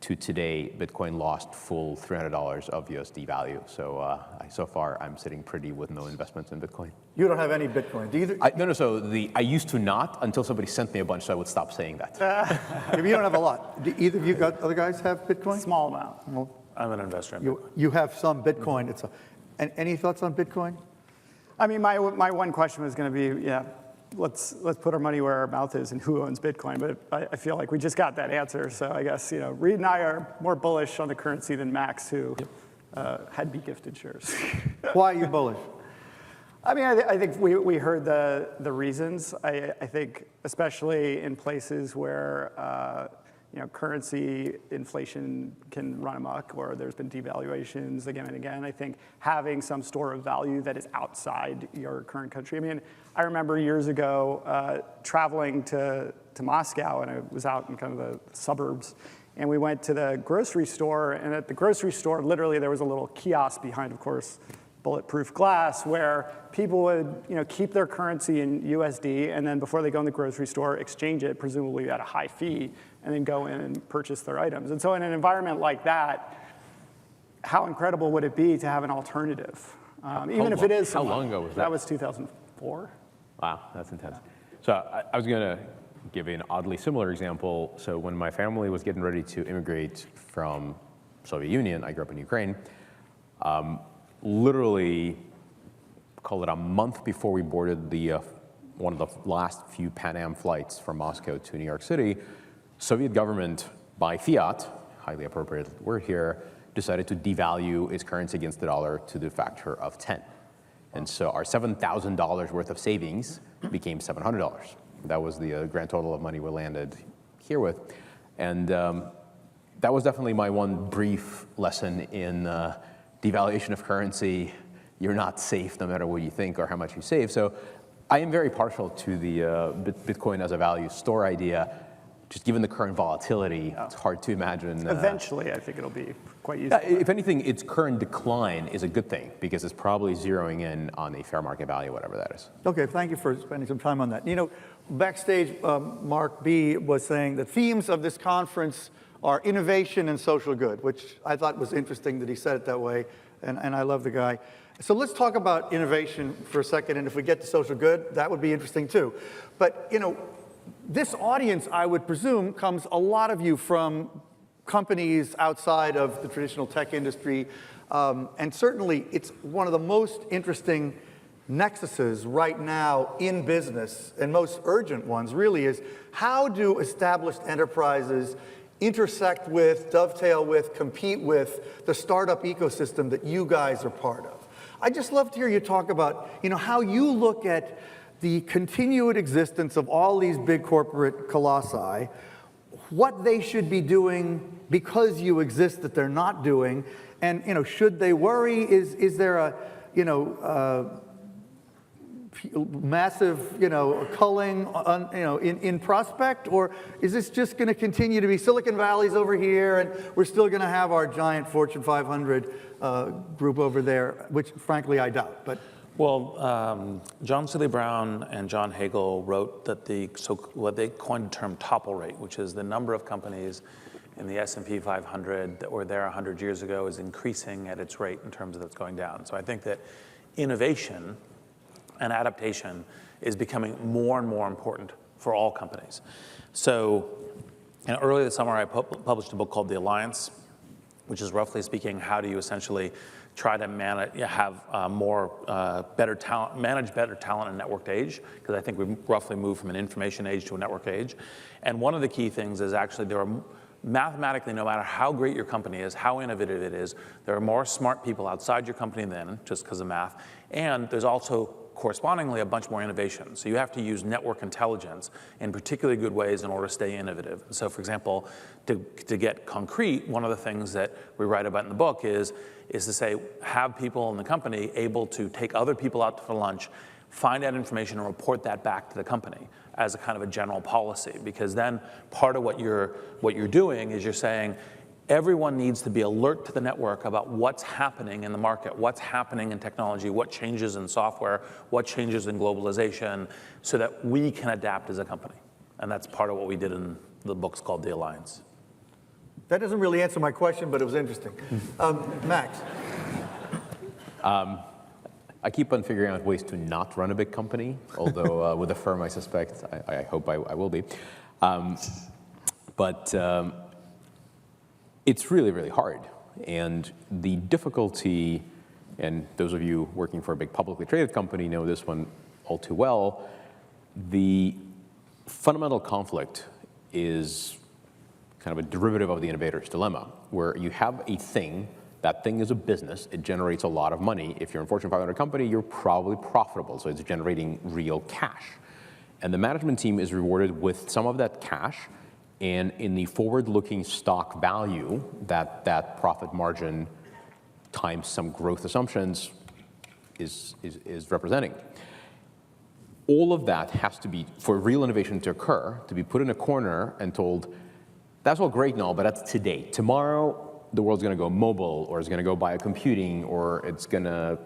to today, Bitcoin lost full $300 of USD value. So so far, I'm sitting pretty with no investments in Bitcoin. You don't have any Bitcoin. Do either? No. So I used to not until somebody sent me a bunch, so I would stop saying that. Maybe you don't have a lot. Do either of you other guys have Bitcoin? Small amount. I'm an investor in Bitcoin. You have some Bitcoin. And any thoughts on Bitcoin? I mean, my one question was going to be, let's put our money where our mouth is and who owns Bitcoin. But I feel like we just got that answer. So I guess Reed and I are more bullish on the currency than Max, who had be-gifted shares. Why are you bullish? I mean, I think we heard the reasons. I think especially in places where currency inflation can run amok, or there's been devaluations again and again. I think having some store of value that is outside your current country. I mean, I remember years ago traveling to Moscow, and I was out in kind of the suburbs, and we went to the grocery store, and at the grocery store, literally there was a little kiosk behind, of course, bulletproof glass, where people would keep their currency in USD, and then before they go in the grocery store, exchange it, presumably at a high fee, and then go in and purchase their items. And so in an environment like that, how incredible would it be to have an alternative? Even if it is... How long ago was that? That was 2004. Wow, that's intense. So I was going to give you an oddly similar example. So when my family was getting ready to immigrate from Soviet Union, I grew up in Ukraine, literally, call it a month before we boarded the one of the last few Pan Am flights from Moscow to New York City, Soviet government, by fiat, highly appropriate word here, decided to devalue its currency against the dollar to the factor of 10. And so our $7,000 worth of savings became $700. That was the grand total of money we landed here with. And that was definitely my one brief lesson in devaluation of currency. You're not safe no matter what you think or how much you save. So I am very partial to the Bitcoin as a value store idea. Just given the current volatility, it's hard to imagine. Eventually, I think it'll be quite useful. If anything, its current decline is a good thing because it's probably zeroing in on a fair market value, whatever that is. Okay, thank you for spending some time on that. Backstage, Mark B. was saying the themes of this conference are innovation and social good, which I thought was interesting that he said it that way, and I love the guy. So let's talk about innovation for a second, and if we get to social good, that would be interesting too. But, this audience, I would presume, comes a lot of you from companies outside of the traditional tech industry, and certainly it's one of the most interesting nexuses right now in business, and most urgent ones really, is how do established enterprises intersect with, dovetail with, compete with the startup ecosystem that you guys are part of? I'd just love to hear you talk about, how you look at the continued existence of all these big corporate colossi, what they should be doing because you exist that they're not doing, and should they worry? Is there a massive culling in prospect, or is this just going to continue to be Silicon Valley's over here, and we're still going to have our giant Fortune 500 group over there, which frankly I doubt, but. Well, John Seeley Brown and John Hagel wrote that what they coined the term topple rate, which is the number of companies in the S&P 500 that were there 100 years ago is increasing at its rate in terms of it's going down. So I think that innovation and adaptation is becoming more and more important for all companies. So earlier this summer, I published a book called The Alliance, which is roughly speaking, how do you essentially try to manage, better talent, manage better talent in a networked age, because I think we roughly moved from an information age to a network age. And one of the key things is actually there are mathematically, no matter how great your company is, how innovative it is, there are more smart people outside your company than just because of math. And there's also correspondingly a bunch more innovation. So you have to use network intelligence in particularly good ways in order to stay innovative. So for example, to get concrete, one of the things that we write about in the book is to say, have people in the company able to take other people out for lunch, find out information and report that back to the company as a kind of a general policy. Because then part of what you're doing is you're saying, everyone needs to be alert to the network about what's happening in the market, what's happening in technology, what changes in software, what changes in globalization, so that we can adapt as a company. And that's part of what we did in the books called The Alliance. That doesn't really answer my question, but it was interesting. Max. I keep on figuring out ways to not run a big company, although with a firm I suspect, I hope I will be. But it's really, really hard. And the difficulty, and those of you working for a big publicly traded company know this one all too well, the fundamental conflict is kind of a derivative of the innovator's dilemma, where you have a thing. That thing is a business. It generates a lot of money. If you're a Fortune 500 company, you're probably profitable, so it's generating real cash. And the management team is rewarded with some of that cash, and in the forward-looking stock value that profit margin times some growth assumptions is representing. All of that has to be, for real innovation to occur, to be put in a corner and told, that's all great and all, but that's today. Tomorrow, the world's going to go mobile, or it's going to go biocomputing, or it's going to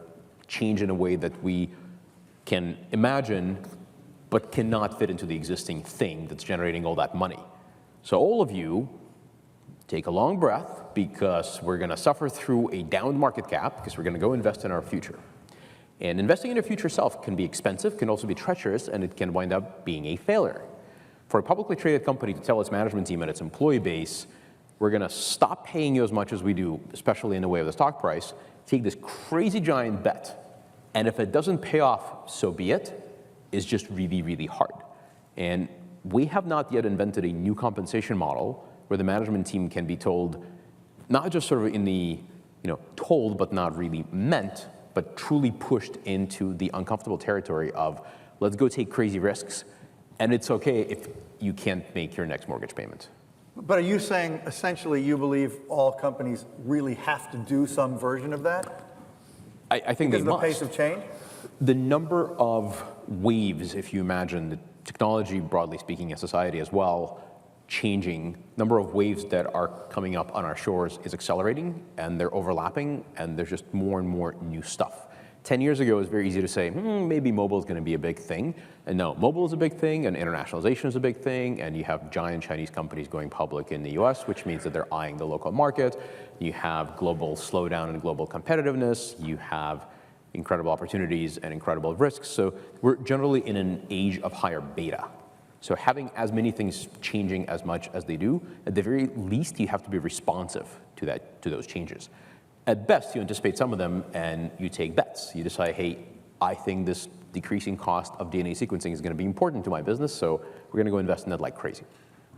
change in a way that we can imagine, but cannot fit into the existing thing that's generating all that money. So all of you, take a long breath, because we're going to suffer through a down market cap, because we're going to go invest in our future. And investing in your future self can be expensive, can also be treacherous, and it can wind up being a failure. For a publicly traded company to tell its management team and its employee base, we're going to stop paying you as much as we do, especially in the way of the stock price, take this crazy giant bet, and if it doesn't pay off, so be it, is just really, really hard. And we have not yet invented a new compensation model where the management team can be told, not just sort of in the, told but not really meant, but truly pushed into the uncomfortable territory of, let's go take crazy risks, and it's okay if you can't make your next mortgage payment. But are you saying essentially you believe all companies really have to do some version of that? I think they must. Because of the pace of change? The number of waves, if you imagine the technology, broadly speaking, in society as well, changing, number of waves that are coming up on our shores is accelerating, and they're overlapping, and there's just more and more new stuff. 10 years ago, it was very easy to say, maybe mobile is going to be a big thing. And no, mobile is a big thing, and internationalization is a big thing, and you have giant Chinese companies going public in the US, which means that they're eyeing the local market. You have global slowdown and global competitiveness. You have incredible opportunities and incredible risks. So we're generally in an age of higher beta. So having as many things changing as much as they do, at the very least, you have to be responsive to those changes. At best, you anticipate some of them and you take bets. You decide, hey, I think this decreasing cost of DNA sequencing is going to be important to my business, so we're going to go invest in that like crazy.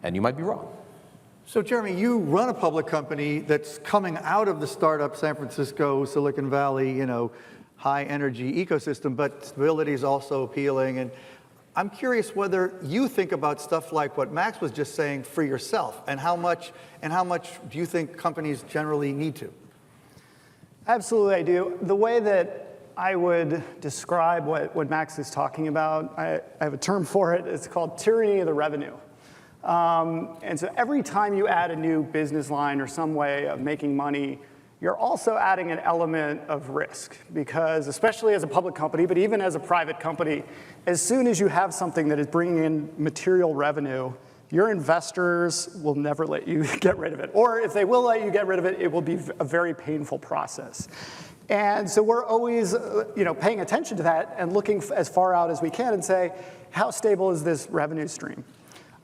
And you might be wrong. So Jeremy, you run a public company that's coming out of the startup San Francisco, Silicon Valley, high energy ecosystem, but stability is also appealing. And I'm curious whether you think about stuff like what Max was just saying for yourself, and how much do you think companies generally need to? Absolutely, I do. The way that I would describe what Max is talking about, I have a term for it. It's called tyranny of the revenue. And so every time you add a new business line or some way of making money, you're also adding an element of risk, because especially as a public company, but even as a private company, as soon as you have something that is bringing in material revenue, your investors will never let you get rid of it. Or if they will let you get rid of it, it will be a very painful process. And so we're always paying attention to that and looking as far out as we can and say, how stable is this revenue stream?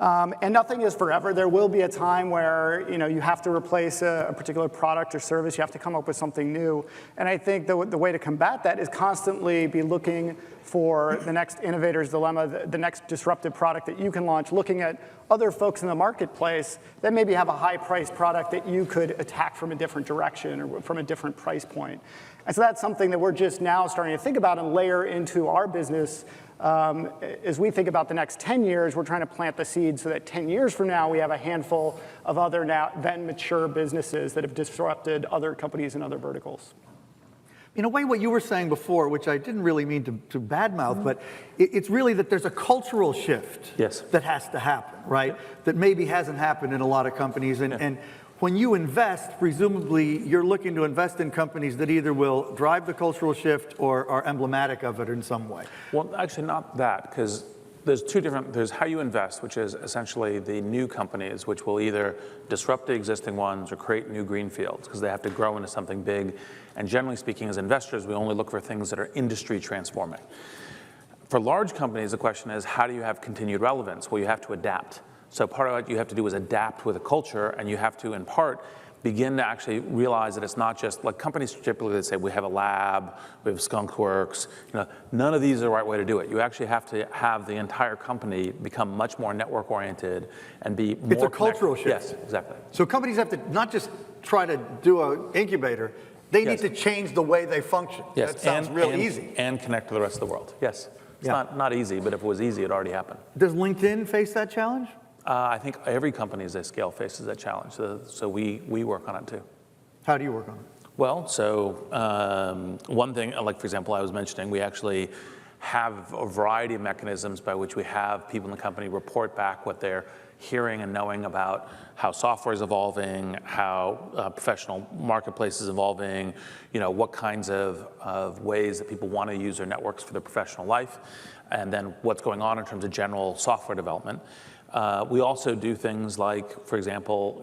And nothing is forever. There will be a time where you have to replace a particular product or service. You have to come up with something new. And I think the way to combat that is constantly be looking for the next innovator's dilemma, the next disruptive product that you can launch, looking at other folks in the marketplace that maybe have a high-priced product that you could attack from a different direction or from a different price point. And so that's something that we're just now starting to think about and layer into our business. As we think about the next 10 years, we're trying to plant the seed so that 10 years from now, we have a handful of other then mature businesses that have disrupted other companies and other verticals. In a way, what you were saying before, which I didn't really mean to badmouth, but it's really that there's a cultural shift that has to happen, right? That maybe hasn't happened in a lot of companies. And when you invest, presumably you're looking to invest in companies that either will drive the cultural shift or are emblematic of it in some way. Well, actually not that, because there's two different, there's how you invest, which is essentially the new companies, which will either disrupt the existing ones or create new greenfields, because they have to grow into something big. And generally speaking, as investors, we only look for things that are industry transforming. For large companies, the question is, how do you have continued relevance? Well, you have to adapt. So part of what you have to do is adapt with a culture, and you have to, in part, begin to actually realize that it's not just, like companies typically say, we have a lab, we have Skunk Works, none of these are the right way to do it. You actually have to have the entire company become much more network oriented and be more It's a cultural shift. Yes, exactly. So companies have to not just try to do an incubator, they need to change the way they function. Yes, That sounds real easy. And connect to the rest of the world. Yes, it's not easy, but if it was easy, it already happened. Does LinkedIn face that challenge? I think every company as they scale faces that challenge, so we work on it too. How do you work on it? Well, so one thing, like for example, I was mentioning, we actually have a variety of mechanisms by which we have people in the company report back what they're hearing and knowing about how software is evolving, how professional marketplace is evolving, what kinds of ways that people want to use their networks for their professional life, and then what's going on in terms of general software development. We also do things like, for example,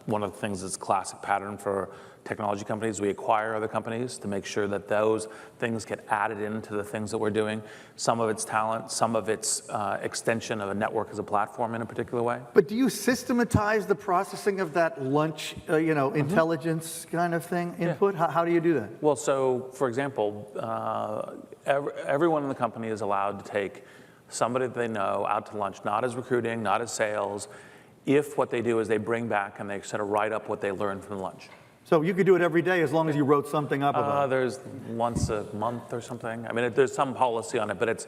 one of the things that's a classic pattern for technology companies, we acquire other companies to make sure that those things get added into the things that we're doing. Some of it's talent, some of it's extension of a network as a platform in a particular way. But do you systematize the processing of that lunch, intelligence kind of thing, input? How do you do that? Well, so for example, everyone in the company is allowed to take somebody that they know out to lunch, not as recruiting, not as sales, if what they do is they bring back and they sort of write up what they learned from the lunch. So you could do it every day as long as you wrote something up about it. There's once a month or something. I mean, there's some policy on it, but it's...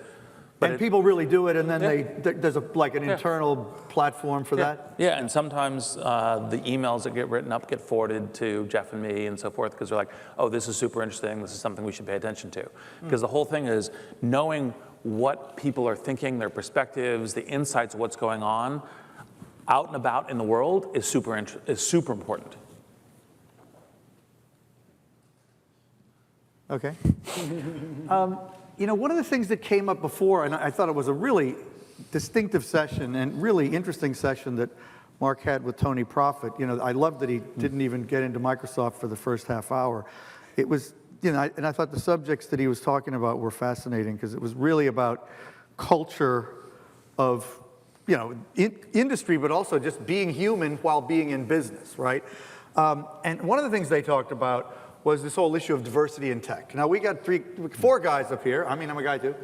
And people really do it, and then there's an internal platform for that? Yeah, and sometimes the emails that get written up get forwarded to Jeff and me and so forth, because they're like, oh, this is super interesting, this is something we should pay attention to. Because the whole thing is knowing what people are thinking, their perspectives, the insights of what's going on out and about in the world is super important. Okay. One of the things that came up before, and I thought it was a really distinctive session and really interesting session that Mark had with Tony Profit. I love that he didn't even get into Microsoft for the first half hour. It was, and I thought the subjects that he was talking about were fascinating because it was really about culture of, industry, but also just being human while being in business, right? And one of the things they talked about was this whole issue of diversity in tech. Now, we got four guys up here. I mean, I'm a guy too.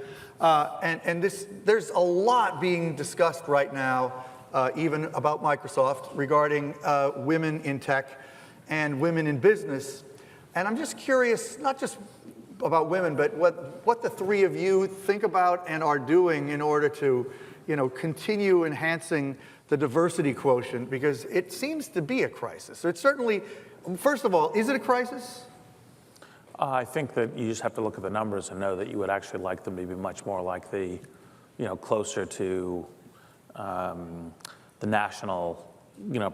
And there's a lot being discussed right now, even about Microsoft, regarding women in tech and women in business. And I'm just curious, not just about women, but what the three of you think about and are doing in order to, continue enhancing the diversity quotient, because it seems to be a crisis. So it's certainly, first of all, is it a crisis? I think that you just have to look at the numbers and know that you would actually like them to be much more like the, closer to the national,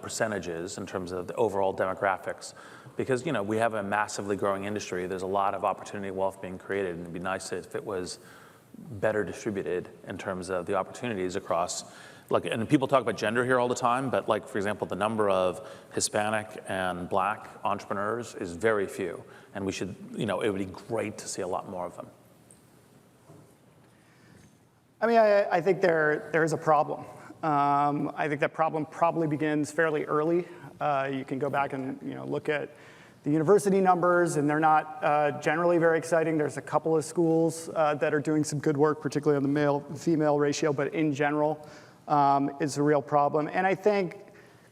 percentages in terms of the overall demographics. Because, we have a massively growing industry. There's a lot of opportunity and wealth being created, and it'd be nice if it was better distributed in terms of the opportunities across. And people talk about gender here all the time, but for example, the number of Hispanic and Black entrepreneurs is very few. And we should, it would be great to see a lot more of them. I mean, I think there is a problem. I think that problem probably begins fairly early. You can go back and look at the university numbers, and they're not generally very exciting. There's a couple of schools that are doing some good work, particularly on the male-female ratio, but in general, it's a real problem. And I think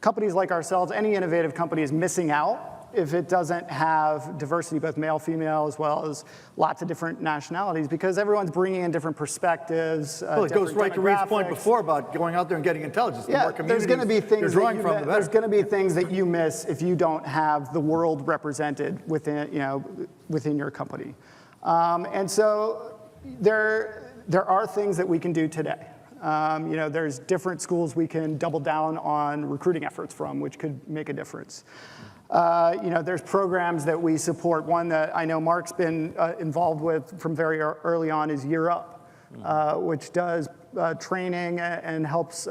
companies like ourselves, any innovative company is missing out if it doesn't have diversity, both male, female, as well as lots of different nationalities, because everyone's bringing in different perspectives. Well, it goes right to Reed's point before about going out there and getting intelligence. The more communities there's going to be things you're drawing from, the better. There's going to be things that you miss if you don't have the world represented within, within your company. And so there are things that we can do today. There's different schools we can double down on recruiting efforts from, which could make a difference. There's programs that we support. One that I know Mark's been involved with from very early on is Year Up, which does training and helps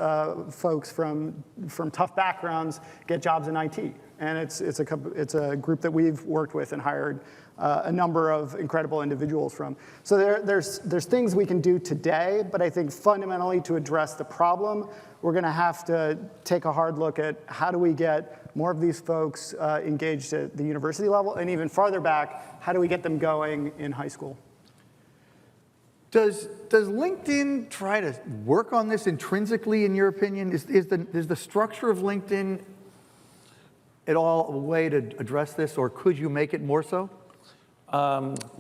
folks from tough backgrounds get jobs in IT. And it's a group that we've worked with and hired a number of incredible individuals from. So there's things we can do today, but I think fundamentally to address the problem, we're going to have to take a hard look at how do we get more of these folks engaged at the university level, and even farther back, how do we get them going in high school? Does LinkedIn try to work on this intrinsically, in your opinion? Is the structure of LinkedIn at all a way to address this, or could you make it more so?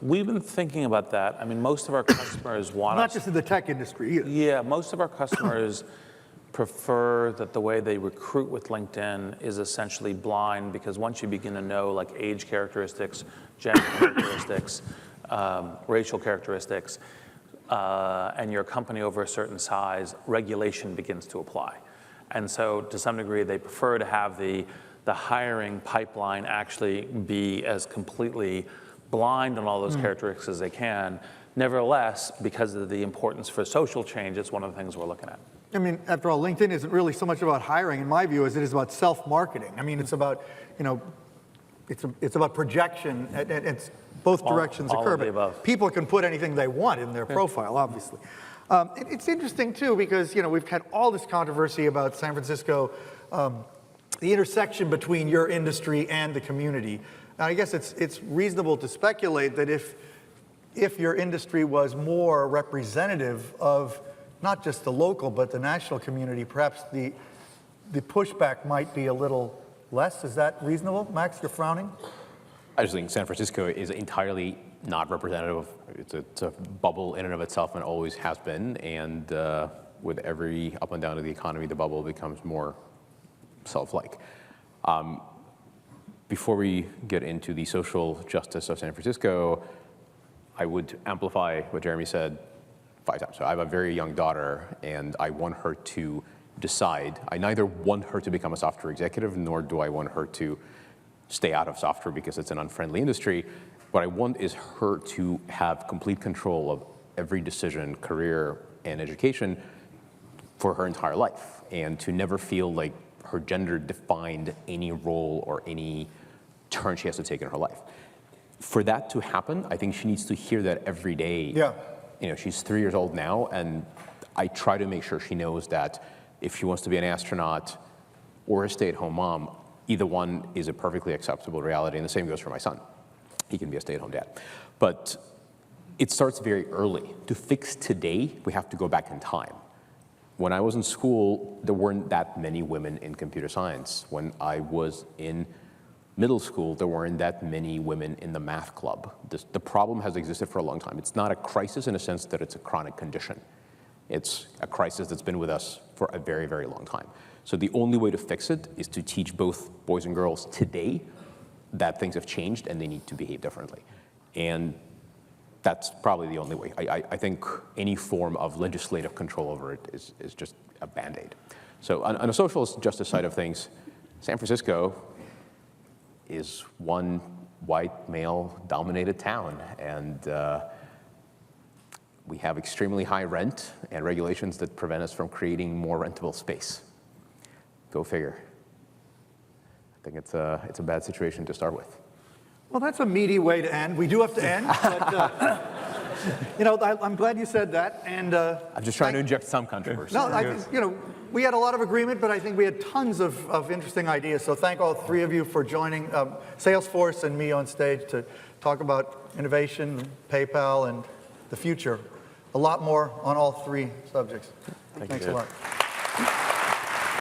We've been thinking about that. I mean, most of our customers want Not us. just in the tech industry either. Yeah, most of our customers prefer that the way they recruit with LinkedIn is essentially blind, because once you begin to know like age characteristics, gender characteristics, racial characteristics, and you're a company over a certain size, regulation begins to apply. And so to some degree, they prefer to have the hiring pipeline actually be as completely blind on all those characteristics as they can. Nevertheless, because of the importance for social change, it's one of the things we're looking at. I mean, after all, LinkedIn isn't really so much about hiring, in my view, as it is about self-marketing. I mean, it's about, it's about projection. It's both directions all occur. of the But above. people can put anything they want in their profile, obviously. It's interesting, too, because, we've had all this controversy about San Francisco, the intersection between your industry and the community. And I guess it's reasonable to speculate that if your industry was more representative of not just the local, but the national community, perhaps the pushback might be a little less. Is that reasonable? Max, you're frowning? I just think San Francisco is entirely not representative. It's a bubble in and of itself and always has been. And with every up and down of the economy, the bubble becomes more self-like. Before we get into the social justice of San Francisco, I would amplify what Jeremy said 5 times. So I have a very young daughter, and I want her to decide. I neither want her to become a software executive, nor do I want her to stay out of software because it's an unfriendly industry. What I want is her to have complete control of every decision, career, and education for her entire life, and to never feel like her gender defined any role or any turn she has to take in her life. For that to happen, I think she needs to hear that every day. Yeah. She's 3 years old now, and I try to make sure she knows that if she wants to be an astronaut or a stay-at-home mom, either one is a perfectly acceptable reality, and the same goes for my son. He can be a stay-at-home dad. But it starts very early. To fix today, we have to go back in time. When I was in school, there weren't that many women in computer science. When I was in middle school, there weren't that many women in the math club. The problem has existed for a long time. It's not a crisis in a sense that it's a chronic condition. It's a crisis that's been with us for a very, very long time. So the only way to fix it is to teach both boys and girls today that things have changed and they need to behave differently. And that's probably the only way. I think any form of legislative control over it is just a Band-Aid. So on a social justice side of things, San Francisco is one white male-dominated town, and we have extremely high rent and regulations that prevent us from creating more rentable space. Go figure. I think it's a bad situation to start with. Well, that's a meaty way to end. We do have to end, but I'm glad you said that. And I'm just trying to inject some controversy. no, we had a lot of agreement, but I think we had tons of interesting ideas. So thank all 3 of you for joining Salesforce and me on stage to talk about innovation, PayPal, and the future. A lot more on all 3 subjects. Thanks a lot.